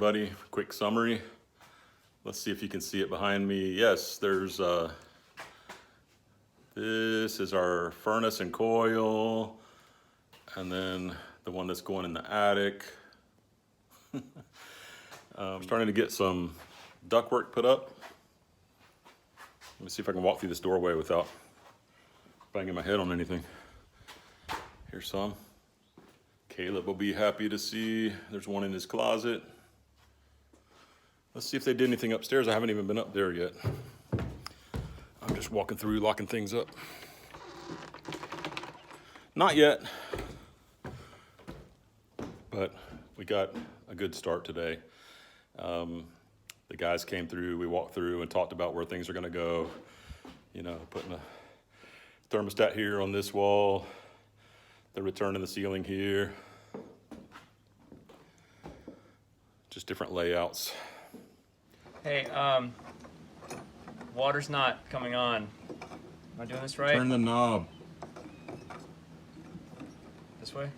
everybody. Quick summary. Let's see if you can see it behind me. Yes, there's this is our furnace and coil, and then the one that's going in the attic. I'm starting to get some ductwork put up. Let me see if I can walk through this doorway without banging my head on anything. Here's some. Caleb will be happy to see there's one in his closet. Let's see if they did anything upstairs. I haven't even been up there yet. I'm just walking through, locking things up. Not yet, but we got a good start today. The guys came through, we walked through and talked about where things are gonna go. You know, putting a thermostat here on this wall, the return in the ceiling here. Just different layouts. Hey, water's not coming on. Am I doing this right? Turn the knob. This way?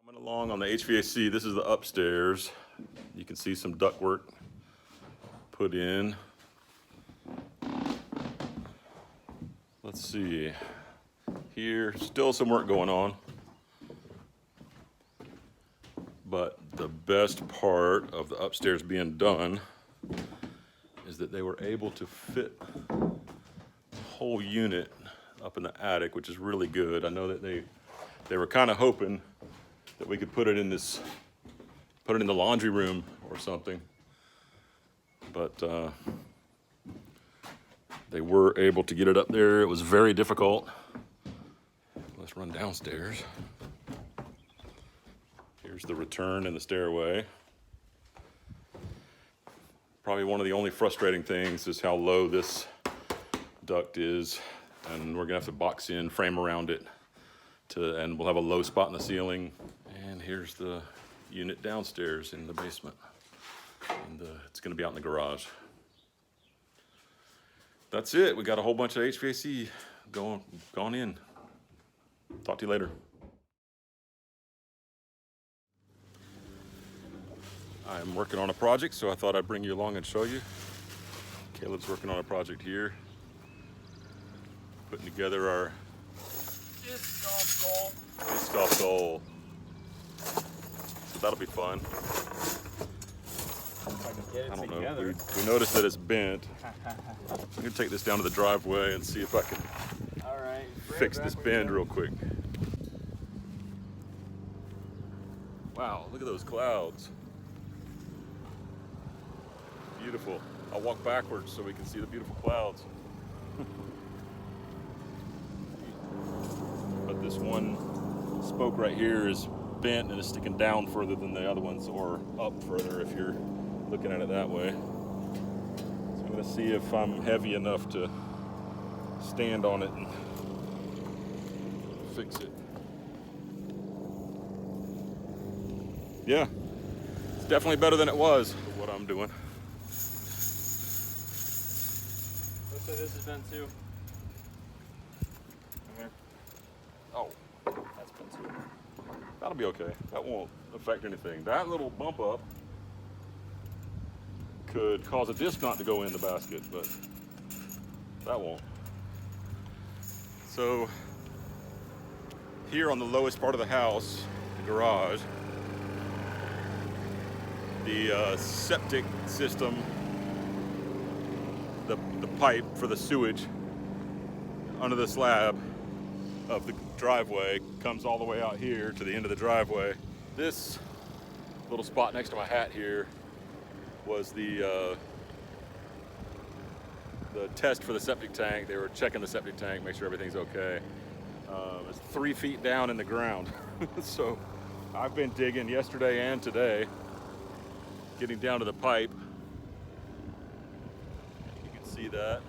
Coming along on the HVAC, this is the upstairs. You can see some ductwork put in. Let's see. Here, still some work going on. But the best part of the upstairs being done is that they were able to fit the whole unit up in the attic, which is really good. I know that they were kind of hoping that we could put it in the laundry room or something. But they were able to get it up there. It was very difficult. Let's run downstairs. Here's the return and the stairway. Probably one of the only frustrating things is how low this duct is, and we're gonna have to box in, frame around it, and we'll have a low spot in the ceiling. And here's the unit downstairs in the basement. And it's gonna be out in the garage. That's it. We got a whole bunch of HVAC gone in. Talk to you later. I'm working on a project, so I thought I'd bring you along and show you. Caleb's working on a project here. Putting together our disc golf goal. So that'll be fun. I don't know. We noticed that it's bent. I'm gonna take this down to the driveway and see if I can fix this bend real quick. Wow, look at those clouds. Beautiful. I'll walk backwards so we can see the beautiful clouds. But this one spoke right here is bent and is sticking down further than the other ones, or up further if you're looking at it that way. So I'm gonna see if I'm heavy enough to stand on it and fix it. Yeah, it's definitely better than it was for what I'm doing. So this has been too. Here. Oh, that's been too. That'll be okay. That won't affect anything. That little bump up could cause a disc knot to go in the basket, but that won't. So here on the lowest part of the house, the garage, the septic system, the pipe for the sewage under the slab of the driveway comes all the way out here to the end of the driveway. This little spot next to my hat here was the test for the septic tank. They were checking the septic tank, make sure everything's okay. It's 3 feet down in the ground. So I've been digging yesterday and today, getting down to the pipe. See that.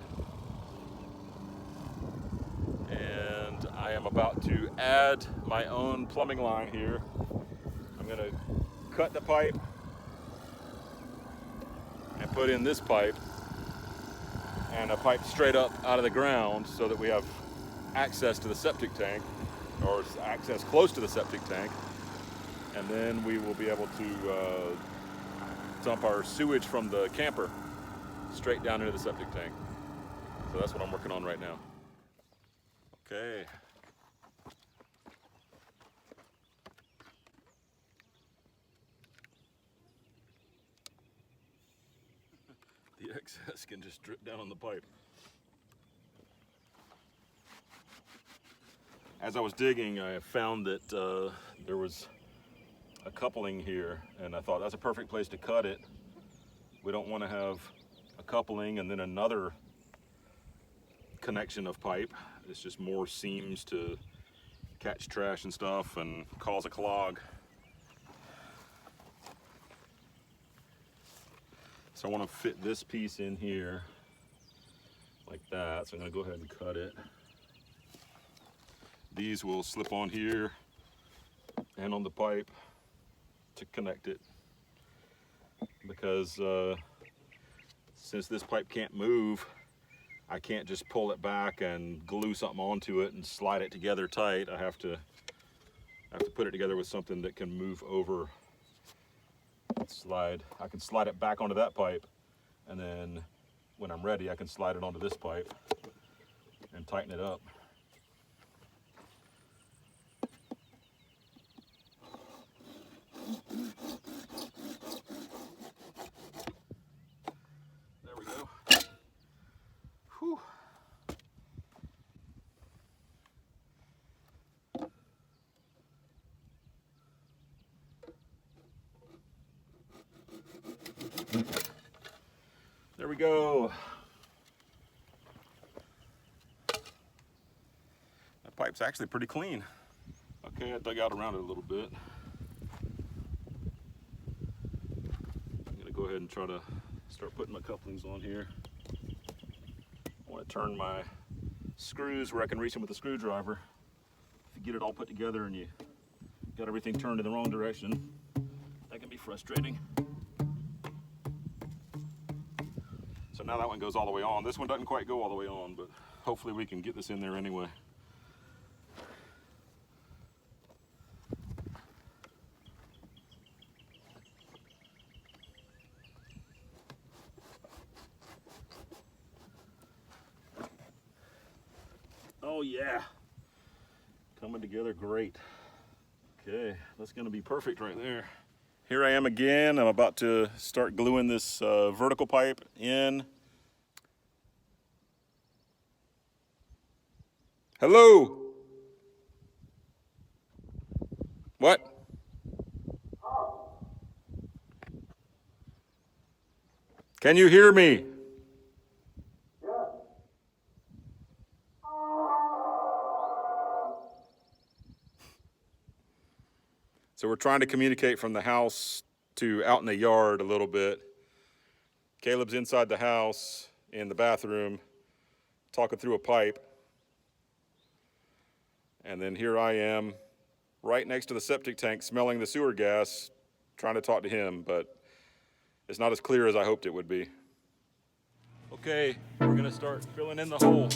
And I am about to add my own plumbing line here. I'm gonna cut the pipe and put in this pipe and a pipe straight up out of the ground so that we have access to the septic tank, or access close to the septic tank. and then we will be able to dump our sewage from the camper straight down into the septic tank. So that's what I'm working on right now. Okay. The excess can just drip down on the pipe. As I was digging, I found that there was a coupling here, and I thought that's a perfect place to cut it. We don't want to have a coupling and then another connection of pipe. It's just more seams to catch trash and stuff and cause a clog. So I want to fit this piece in here like that. So I'm going to go ahead and cut it. These will slip on here and on the pipe to connect it, because since this pipe can't move, I can't just pull it back and glue something onto it and slide it together tight. I have to put it together with something that can move over. I can slide it back onto that pipe, and then when I'm ready I can slide it onto this pipe and tighten it up. There we go. Whew. There we go. That pipe's actually pretty clean. Okay, I dug out around it a little bit. I'm gonna go ahead and try to start putting my couplings on here. I want to turn my screws where I can reach them with a screwdriver. If you get it all put together and you got everything turned in the wrong direction, that can be frustrating. So now that one goes all the way on. This one doesn't quite go all the way on, but hopefully we can get this in there anyway. Oh yeah, coming together great. Okay, that's gonna be perfect right there. Here I am again. I'm about to start gluing this vertical pipe in. Hello? What? Can you hear me? So we're trying to communicate from the house to out in the yard a little bit. Caleb's inside the house in the bathroom talking through a pipe. And then here I am right next to the septic tank smelling the sewer gas, trying to talk to him, but it's not as clear as I hoped it would be. Okay, we're gonna start filling in the hole.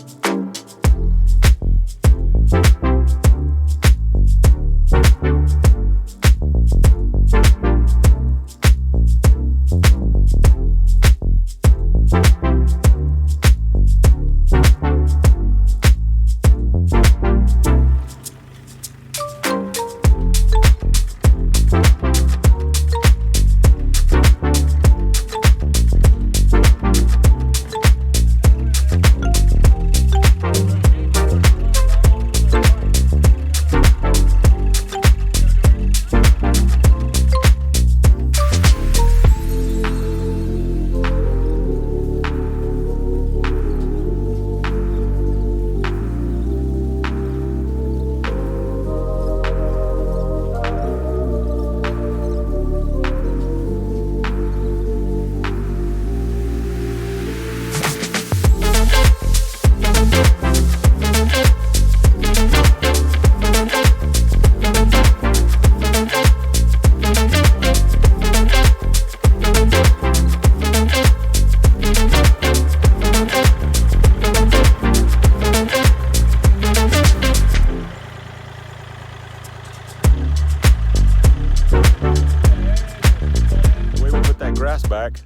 HVAC.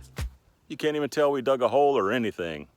You can't even tell we dug a hole or anything.